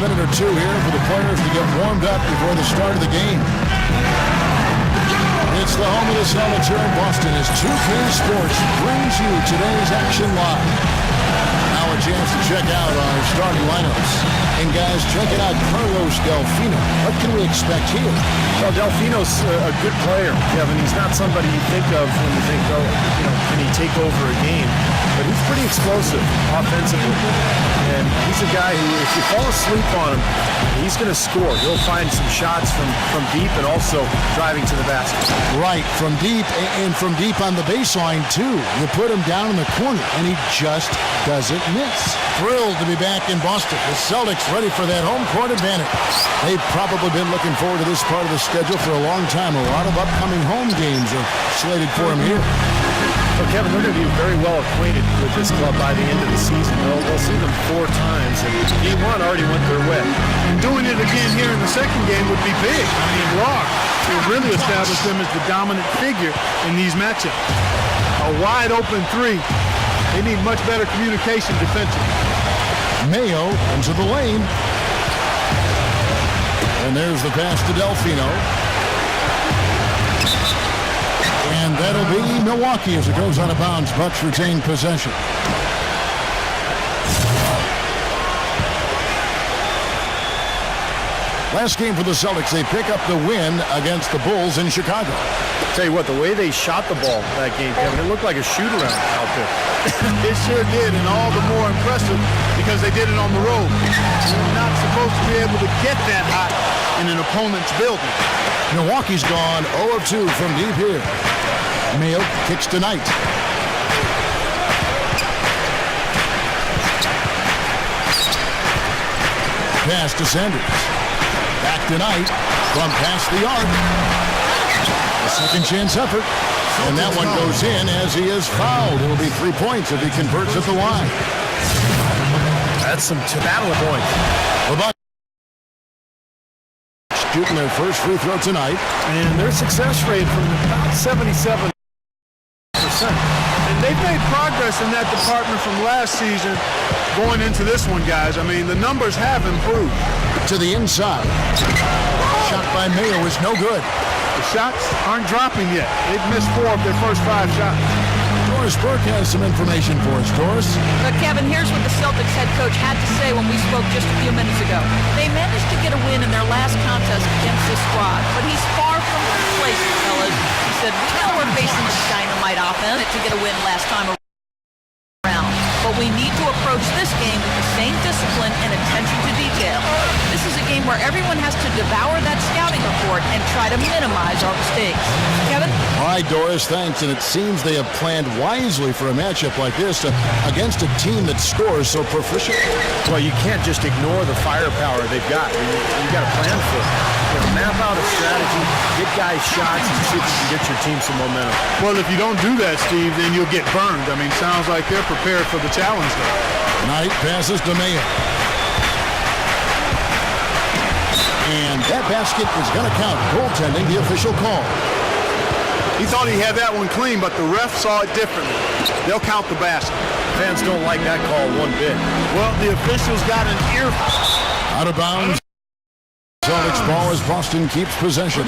minute or two here for the players to get warmed up before the start of the game. It's the home of the Celtics here in Boston as 2K Sports brings you today's action live. Now a chance to check out our starting lineups. And guys, check it out, Carlos Delfino. What can we expect here? Well, Delfino's a good player, Kevin. He's not somebody you think of when you think, oh, can he take over a game? But he's pretty explosive offensively. And he's a guy who, if you fall asleep on him, he's going to score. He'll find some shots from deep and also driving to the basket. Right, from deep, and from deep on the baseline, too. You put him down in the corner, and he just doesn't miss. Thrilled to be back in Boston. The Celtics ready for that home court advantage. They've probably been looking forward to this part of the schedule for a long time. A lot of upcoming home games are slated for them here. Well, Kevin, they're going to be very well acquainted with this club by the end of the season. They'll see them 4 times, and game 1 already went their way. And doing it again here in the second game would be big. I mean, large. To really establish them as the dominant figure in these matchups. A wide open 3. They need much better communication defensively. Mayo into the lane. And there's the pass to Delfino. And that'll be Milwaukee as it goes out of bounds. Bucks retain possession. Last game for the Celtics, they pick up the win against the Bulls in Chicago. Tell you what, the way they shot the ball that game, Kevin, it looked like a shoot-around out there. It sure did, and all the more impressive because they did it on the road. You're not supposed to be able to get that hot in an opponent's building. Milwaukee's gone 0 of 2 from deep here. Mayo kicks to Knight. Pass to Sanders. Back to Knight from past the arc. A second chance effort. And that one goes in as he is fouled. It'll be 3 points if he converts at the line. That's some battle points. The Bucks shooting their first free throw tonight. And their success rate from about 77%. And they've made progress in that department from last season going into this one, guys. I mean, the numbers have improved. To the inside. Shot by Mayo is no good. The shots aren't dropping yet. They've missed 4 of their first 5 shots. Doris Burke has some information for us. Doris? But Kevin, here's what the Celtics head coach had to say when we spoke just a few minutes ago. They managed to get a win in their last contest against this squad, but he's far from complacent, fellas. He said, we know we're facing a dynamite offense to get a win last time around, but we need to approach this game with the same discipline and attention to detail. This is a game where everyone has to devour that scouting report and try to minimize our mistakes. Kevin? All right, Doris, thanks. And it seems they have planned wisely for a matchup like this against a team that scores so proficient. Well, you can't just ignore the firepower they've got. You've got to plan for it. Map out a strategy, get guys shots, and see if you can get your team some momentum. Well, if you don't do that, Steve, then you'll get burned. I mean, sounds like they're prepared for the challenge there. Knight passes to Mayo. And that basket is going to count. Goaltending, the official call. He thought he had that one clean, but the ref saw it differently. They'll count the basket. Fans don't like that call one bit. Well, the officials got an earful. Out of bounds. Celtics ball as Boston keeps possession.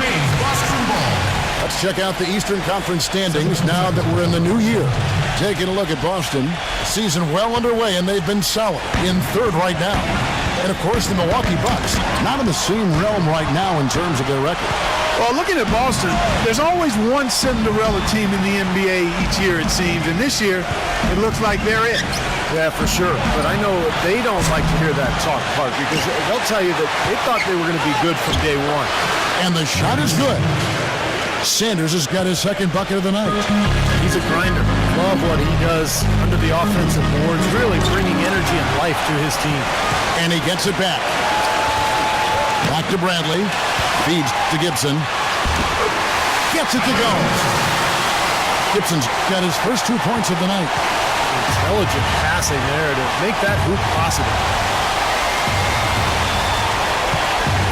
Let's check out the Eastern Conference standings now that we're in the new year. Taking a look at Boston. Season well underway, and they've been solid in 3rd right now. And, of course, the Milwaukee Bucks, not in the same realm right now in terms of their record. Well, looking at Boston, there's always one Cinderella team in the NBA each year, it seems. And this year, it looks like they're it. Yeah, for sure. But I know they don't like to hear that talk, Clark, because they'll tell you that they thought they were going to be good from day one. And the shot is good. Sanders has got his second bucket of the night. He's a grinder. Love what he does under the offensive boards, really bringing energy and life to his team. And he gets it back. Back to Bradley. Feeds to Gibson. Gets it to go. Gibson's got his first 2 points of the night. Intelligent passing there to make that hoop possible.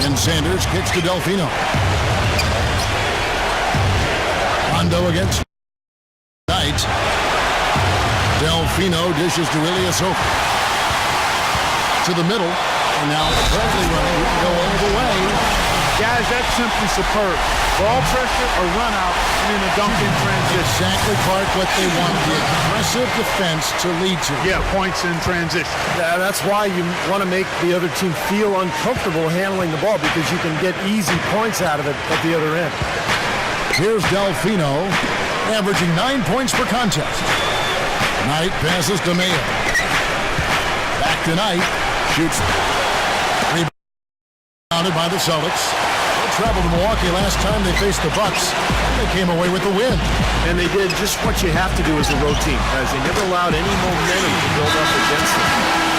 And Sanders kicks to Delfino. Rondo against Knight. Delfino dishes to Ilyasova. To the middle, And now Bradley running. He can go all the way. Guys, that's simply superb. Ball pressure, a run out, and then a dunk in transition. Exactly, Clark, what they want. The aggressive defense to lead to. Yeah, points in transition. Yeah, that's why you want to make the other team feel uncomfortable handling the ball, because you can get easy points out of it at the other end. Here's Delfino, averaging 9 points per contest. Knight passes to Mayo. Back to Knight. Shoots. Rebounded by the Celtics. They traveled to Milwaukee last time they faced the Bucks. They came away with the win. And they did just what you have to do as a road team, guys. They never allowed any momentum to build up against them.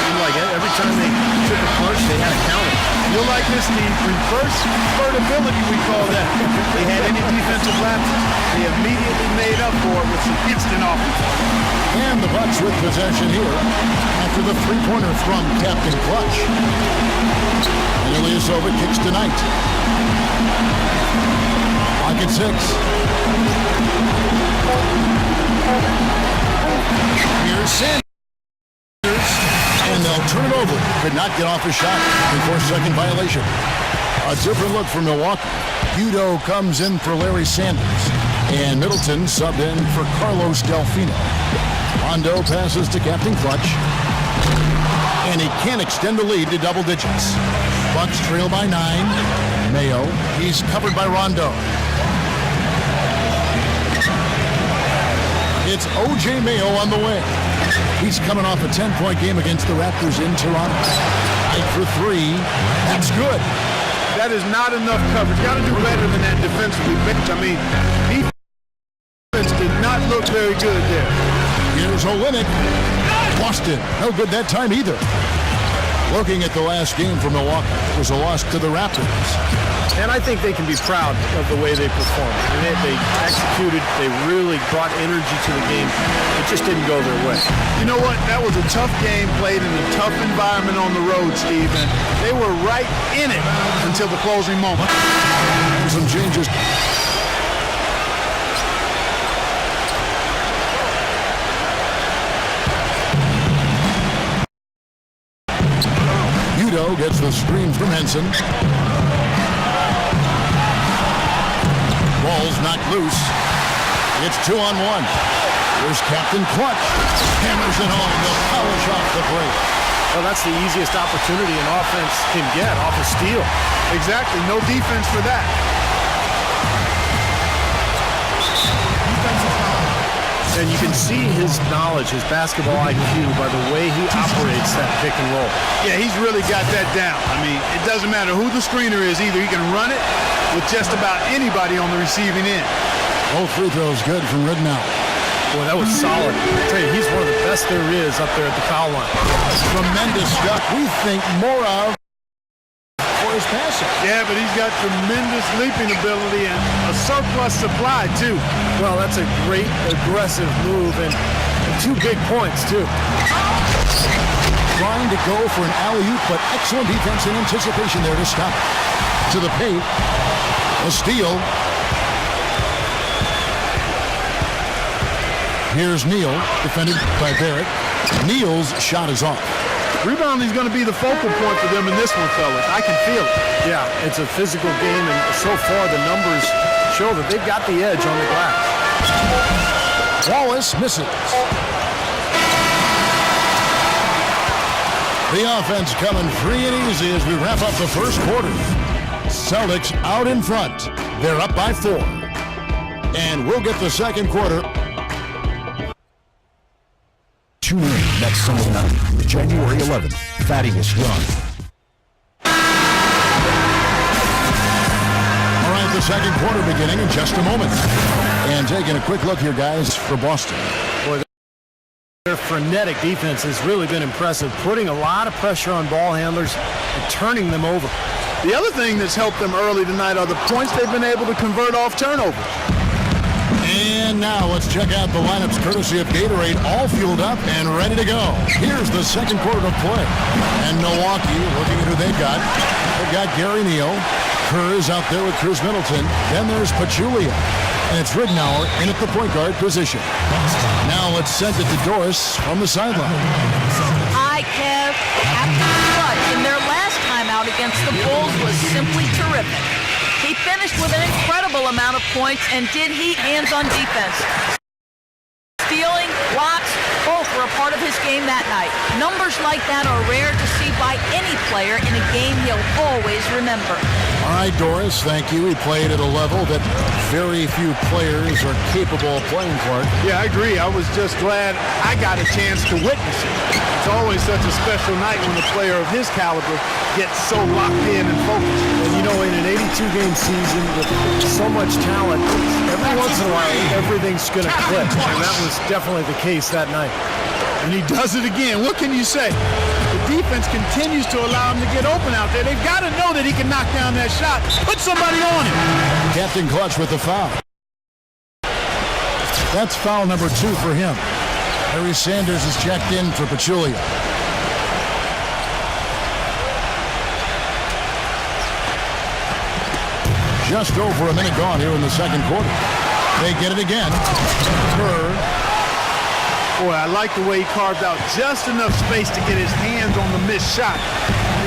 Seemed like every time they took a punch, they had a counter. You'll like this team. Reverse convertibility, we call that. They had any defensive lapses, they immediately made up for it with some instant offense. And the Bucks with possession here after the three-pointer from Captain Clutch. And Ilyasova kicks to Knight. Lock at 6. Here's Sanders. And they'll turn it over. Could not get off a shot before second violation. A different look for Milwaukee. Udo comes in for Larry Sanders. And Middleton subbed in for Carlos Delfino. Rondo passes to Captain Clutch. And he can't extend the lead to double digits. Bucks trail by 9. Mayo, he's covered by Rondo. It's O.J. Mayo on the way. He's coming off a 10-point game against the Raptors in Toronto. Knight for 3. That's good. That is not enough coverage. Got to do better than that defensively. I mean, defense did not look very good there. Here's Olynyk. Boston, no good that time either. Looking at the last game for Milwaukee, it was a loss to the Raptors. And I think they can be proud of the way they performed. I mean, they executed, they really brought energy to the game. It just didn't go their way. You know what? That was a tough game played in a tough environment on the road, Steve. And they were right in it until the closing moment. Some changes. Udo gets the screen from Henson. Ball's knocked loose. It's 2-on-1. Here's Captain Clutch. Hammers it home. They'll polish off the break. Well, that's the easiest opportunity an offense can get off a steal. Exactly. No defense for that. And you can see his knowledge, his basketball IQ by the way he operates that pick and roll. Yeah, he's really got that down. I mean, it doesn't matter who the screener is. Either he can run it with just about anybody on the receiving end. Both free throws good from Ridnow. Boy, that was solid. I tell you, he's one of the best there is up there at the foul line. Tremendous stuff. We think more of for his passing. Yeah, but he's got tremendous leaping ability and a surplus supply, too. Well, that's a great aggressive move and 2 big points, too. Trying to go for an alley-oop, but excellent defense and anticipation there to stop. To the paint. A steal. Here's Neal, defended by Barrett. Neal's shot is off. Rebounding is going to be the focal point for them in this one, fellas. I can feel it. Yeah, it's a physical game, and so far the numbers show that they've got the edge on the glass. Wallace misses. The offense coming free and easy as we wrap up the first quarter. Celtics out in front. They're up by 4. And we'll get the second quarter. Tune in next Sunday night, January 11th, Thaddeus Young. All right, the second quarter beginning in just a moment. And taking a quick look here, guys, for Boston. Boy, their frenetic defense has really been impressive, putting a lot of pressure on ball handlers and turning them over. The other thing that's helped them early tonight are the points they've been able to convert off turnovers. And now let's check out the lineups courtesy of Gatorade, all fueled up and ready to go. Here's the second quarter of play. And Milwaukee, looking at who they've got. They've got Gary Neal. Kerr is out there with Chris Middleton. Then there's Pachulia. And it's Ridnour in at the point guard position. Now let's send it to Doris from the sideline. Hi, Kev. Captain Clutch. In their last against the Bulls was simply terrific. He finished with an incredible amount of points, and did heat hands on defense. Stealing, blocks, both were a part of his game that night. Numbers like that are rare to see by any player in a game he'll always remember. All right, Doris, thank you. He played at a level that very few players are capable of playing, Clark. Yeah, I agree. I was just glad I got a chance to witness it. It's always such a special night when a player of his caliber gets so locked in and focused. And you know, in an 82-game season with so much talent, every once in a while, everything's going to click. And that was definitely the case that night. And he does it again. What can you say? The defense continues to allow him to get open out there. They've got to know that he can knock down that shot. Put somebody on him. Captain Clutch with the foul. That's foul number 2 for him. Harry Sanders is checked in for Pachulia. Just over a minute gone here in the second quarter. They get it again. Kerr. Boy, I like the way he carved out just enough space to get his hands on the missed shot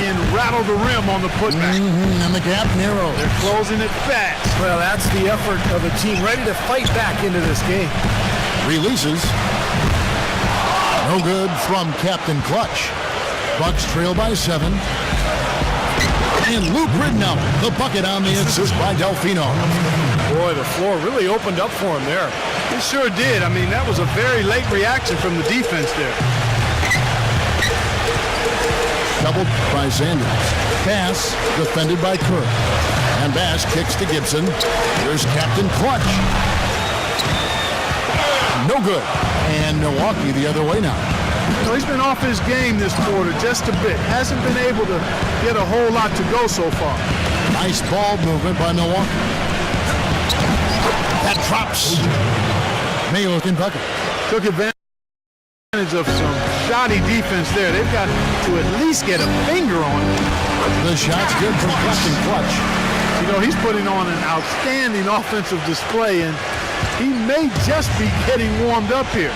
and rattle the rim on the putback. And the gap narrows. They're closing it fast. Well, that's the effort of a team ready to fight back into this game. Releases. No good from Captain Clutch. Bucks trail by 7. And Luke Ridnow, the bucket on the assist by Delfino. Boy, the floor really opened up for him there. It sure did. I mean, that was a very late reaction from the defense there. Doubled by Sanders. Pass defended by Kerr. And Bass kicks to Gibson. Here's Captain Clutch. No good. And Milwaukee the other way now. So he's been off his game this quarter just a bit. Hasn't been able to get a whole lot to go so far. Nice ball movement by Milwaukee. That drops. Mayo can bucket. Took advantage of some shoddy defense there. They've got to at least get a finger on it. The shot's good from Captain Clutch. You know, he's putting on an outstanding offensive display, and he may just be getting warmed up here.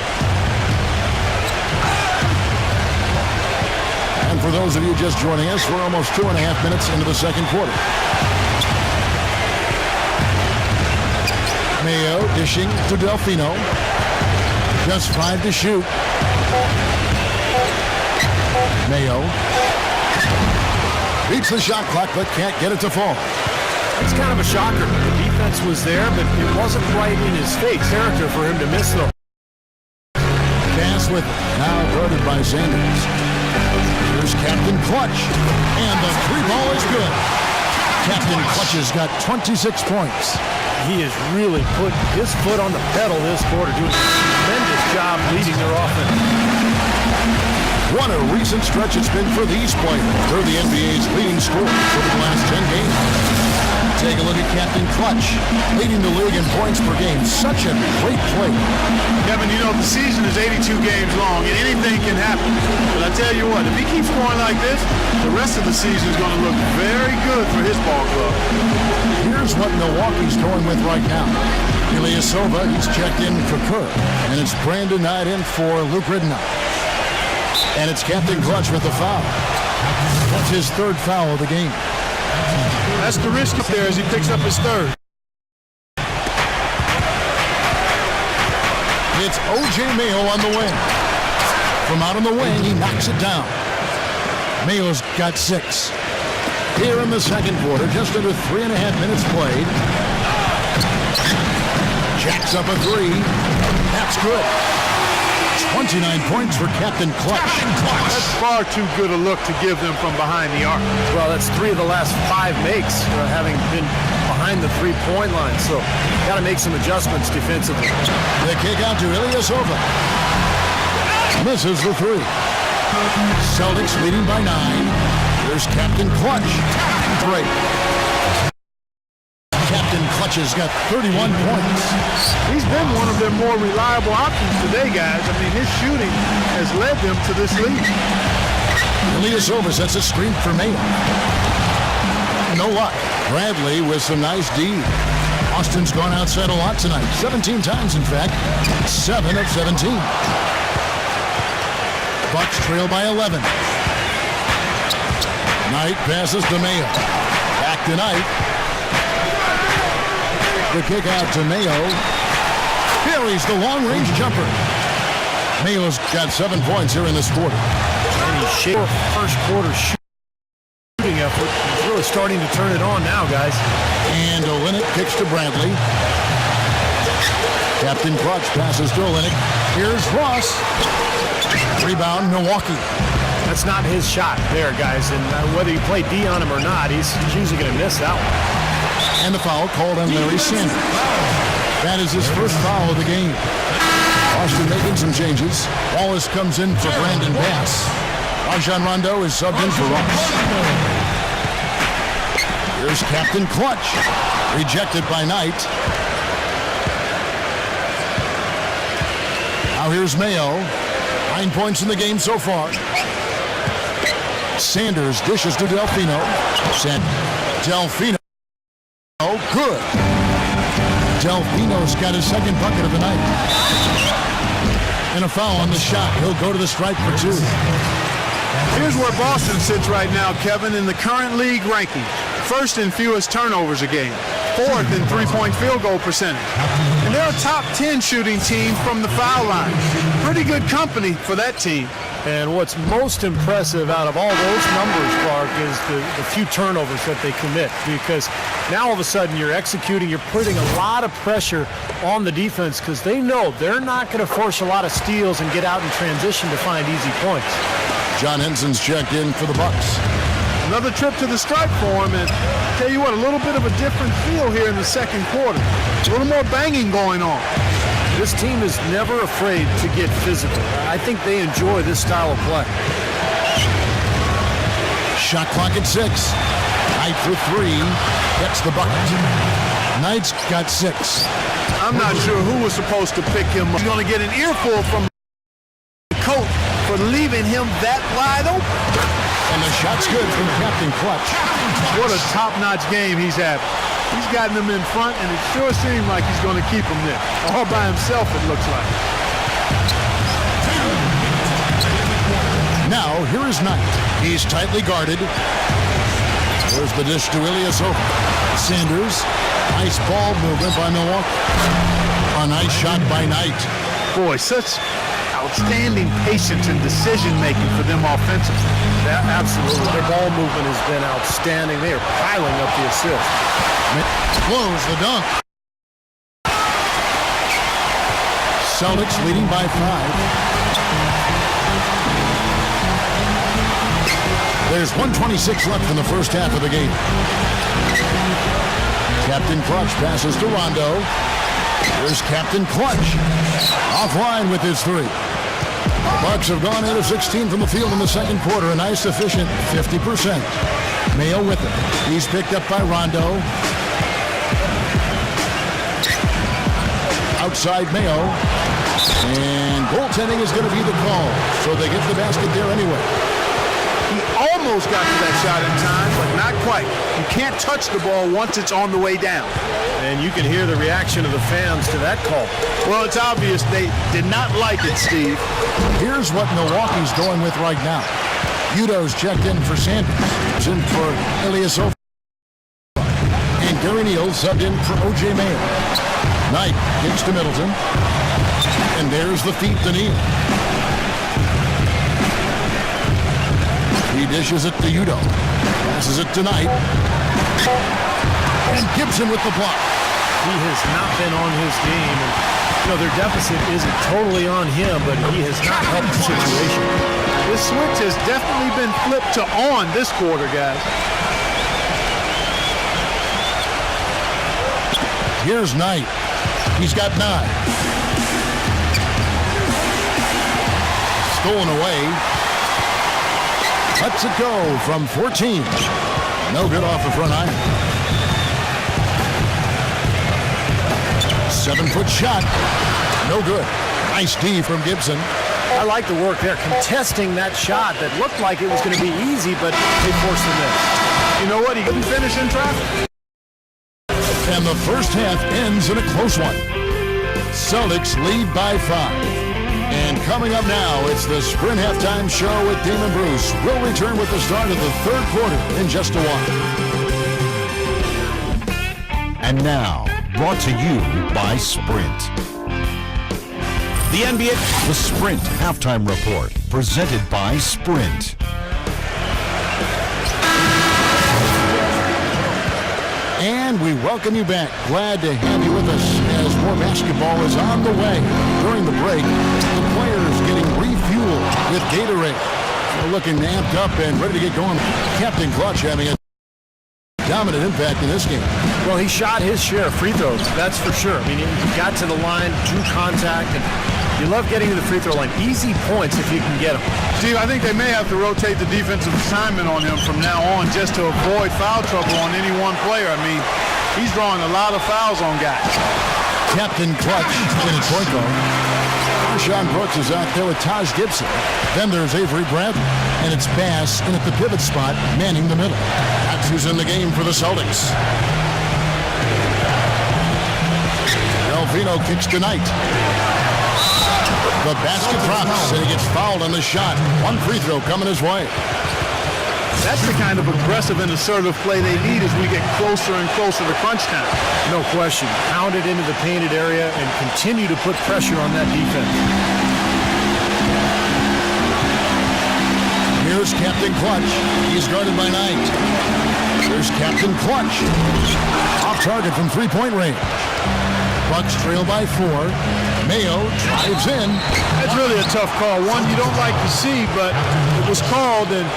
And for those of you just joining us, we're almost 2.5 minutes into the second quarter. Mayo dishing to Delfino. Just 5 to shoot. Mayo beats the shot clock but can't get it to fall. That's kind of a shocker. The defense was there, but it wasn't right in his face. Character for him to miss, though. Pass with now guarded by Sanders. Here's Captain Clutch. And the 3-ball is good. Captain Clutch has got 26 points. He has really put his foot on the pedal this quarter, doing a tremendous job leading their offense. What a recent stretch it's been for these players. They're the NBA's leading scorers over the last 10 games. Take a look at Captain Clutch, leading the league in points per game. Such a great play. Kevin, you know, the season is 82 games long, and anything can happen. But I tell you what, if he keeps scoring like this, the rest of the season is going to look very good for his ball club. Here's what Milwaukee's going with right now. Ilyasova, he's checked in for Kerr. And it's Brandon Knight in for Luke Ridnow. And it's Captain Clutch with the foul. That's his 3rd foul of the game. That's the risk up there as he picks up his 3rd. It's O.J. Mayo on the wing. From out on the wing, he knocks it down. Mayo's got 6. Here in the second quarter, just under 3.5 minutes played. Jacks up a 3. That's good. 29 points for Captain Clutch. That's far too good a look to give them from behind the arc. Well, that's 3 of the last 5 makes, having been behind the 3-point line. So, got to make some adjustments defensively. The kick out to Ilyasova. Misses the 3. Celtics leading by 9. There's Captain Clutch. Great. Captain Clutch has got 31 points. He's been one of their more reliable options today, guys. I mean, his shooting has led them to this lead. Ilyasova sets a screen for Mayo. No luck. Bradley with some nice D. Austin's gone outside a lot tonight. 17 times, in fact. 7 of 17. Bucks trail by 11. Knight passes to Mayo. Back to Knight. The kick out to Mayo. Buries the long-range jumper. Mayo's got 7 points here in this quarter. And he's shaking first quarter shooting effort. He's really starting to turn it on now, guys. And Olynyk kicks to Bradley. Captain Clutch passes to Olynyk. Here's Ross. Rebound, Milwaukee. That's not his shot there, guys. And whether you play D on him or not, he's usually going to miss that one. And the foul called on Larry Sanders. That is his first foul of the game. Boston making some changes. Wallace comes in for Brandon Bass. Rajon Rondo is subbed in for Ross. Here's Captain Clutch. Rejected by Knight. Now here's Mayo. 9 points in the game so far. Sanders dishes to Delfino. Delfino. Good. Delfino's got his second bucket of the night. And a foul on the shot. He'll go to the stripe for 2. Here's where Boston sits right now, Kevin, in the current league ranking. First in fewest turnovers a game. Fourth in three-point field goal percentage. And they're a top 10 shooting team from the foul line. Pretty good company for that team. And what's most impressive out of all those numbers, Clark, is the few turnovers that they commit. Because now all of a sudden you're executing, you're putting a lot of pressure on the defense because they know they're not going to force a lot of steals and get out in transition to find easy points. John Henson's checked in for the Bucks. Another trip to the stripe for him, and tell you what, a little bit of a different feel here in the second quarter. A little more banging going on. This team is never afraid to get physical. I think they enjoy this style of play. Shot clock at 6. Knight for 3. Gets the bucket. Knight's got 6. I'm not sure who was supposed to pick him up. He's going to get an earful from the coach for leaving him that wide open. And the shot's good from Captain Clutch. What a top-notch game he's having. He's gotten them in front, and it sure seems like he's going to keep them there. All by himself, it looks like. Now, here is Knight. He's tightly guarded. There's the dish to Ilyasova. Sanders. Nice ball movement by Milwaukee. A nice shot by Knight. Boy, such outstanding patience and decision-making for them offensively. Yeah, absolutely. Their ball movement has been outstanding. They are piling up the assists. Blows the dunk. Celtics leading by 5. There's 1:26 left in the first half of the game. Captain Clutch passes to Rondo. Here's Captain Clutch. Offline with his 3. The Bucks have gone 8 of 16 from the field in the second quarter. A nice, efficient 50%. Mayo with it. He's picked up by Rondo. Outside Mayo. And goaltending is going to be the call. So they get the basket there anyway. He almost got to that shot in time, but not quite. You can't touch the ball once it's on the way down. And you can hear the reaction of the fans to that call. Well, it's obvious they did not like it, Steve. Here's what Milwaukee's going with right now. Udo's checked in for Sanders. He's in for Ilyasova. And Gary Neal subbed in for O.J. Mayo. Knight kicks to Middleton. And there's the feet to Neal. He dishes it to Udo. Passes it to Knight. And Gibson with the block. He has not been on his game. And, their deficit isn't totally on him, but he has not helped the situation. This switch has definitely been flipped to on this quarter, guys. Here's Knight. He's got 9. Stolen away. Lets it go from 14. No good off the front iron. 7-foot shot. No good. Nice D from Gibson. I like the work there, contesting that shot that looked like it was going to be easy, but they forced the miss. You know what? He couldn't finish in traffic. And the first half ends in a close one. Celtics lead by 5. And coming up now, it's the Sprint Halftime Show with Damon Bruce. We'll return with the start of the third quarter in just a while. And now, brought to you by Sprint. The NBA, the Sprint Halftime Report, presented by Sprint. And we welcome you back. Glad to have you with us as more basketball is on the way. During the break, the players getting refueled with Gatorade. They're looking amped up and ready to get going. Captain Clutch having a dominant impact in this game. Well, he shot his share of free throws, that's for sure. I mean, he got to the line, drew contact, and you love getting to the free throw line. Easy points if you can get them. Steve, I think they may have to rotate the defensive assignment on him from now on just to avoid foul trouble on any one player. I mean, he's drawing a lot of fouls on guys. Captain Clutch in his point guard. Sean Brooks is out there with Taj Gibson. Then there's Avery Bradley. And it's Bass in at the pivot spot, manning the middle. That's who's in the game for the Celtics. Delfino kicks tonight. The basket drops, and he gets fouled on the shot. One free throw coming his way. That's the kind of aggressive and assertive play they need as we get closer and closer to crunch time. No question. Pound it into the painted area and continue to put pressure on that defense. Here's Captain Clutch. He's guarded by Knight. Here's Captain Clutch. Off target from three-point range. Bucks trail by 4. Mayo drives in. That's really a tough call. One you don't like to see, but it was called, and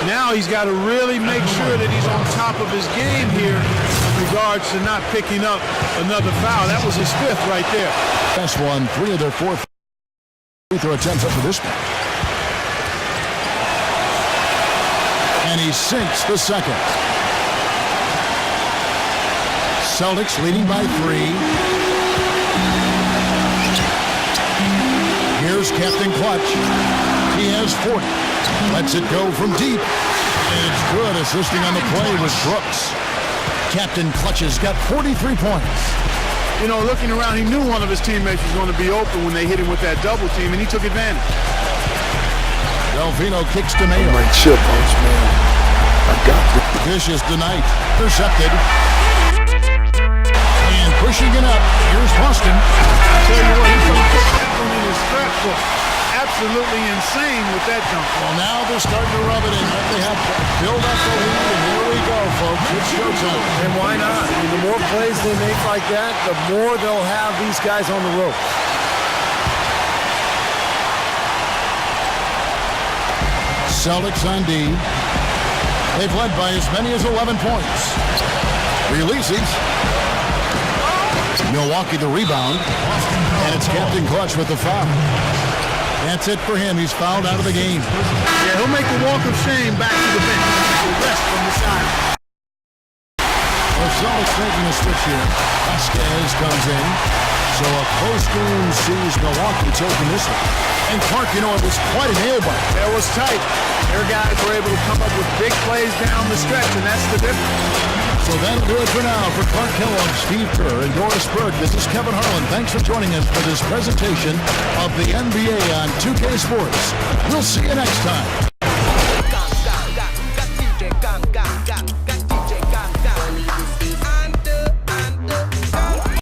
now he's got to really make sure that he's on top of his game here in regards to not picking up another foul. That was his 5th right there. Best one, 3 of their 4 free throw attempts up for this one. And he sinks the second. Celtics leading by 3. Here's Captain Clutch. He has 40. Lets it go from deep. And it's good. Assisting on the play was Brooks. Captain Clutch has got 43 points. You know, looking around, he knew one of his teammates was going to be open when they hit him with that double team, and he took advantage. Delfino kicks to Mayo. My chip punch, man. I got it. Vicious tonight. Intercepted. And pushing it up. Here's Boston. Tell you what, he's going to put that one in his scrapbook. Absolutely insane with that jump. Well, now they're starting to rub it in. They have to build up the lead, and here we go, folks. It's showtime. And why not? I mean, the more plays they make like that, the more they'll have these guys on the rope. Celtics on D. They've led by as many as 11 points. Releases. Milwaukee the rebound. And it's Captain Clutch with the foul. That's it for him. He's fouled out of the game. Yeah, he'll make a walk of shame back to the bench. Rest from the side. The Celtics making a switch here. Vasquez comes in. So a close game sees Milwaukee taking this one. And Clark, you know, it was quite a nail biter. It was tight. Their guys were able to come up with big plays down the stretch, and that's the difference. So that'll do it for now. For Clark Kellogg, Steve Kerr, and Doris Burke, this is Kevin Harlan. Thanks for joining us for this presentation of the NBA on 2K Sports. We'll see you next time.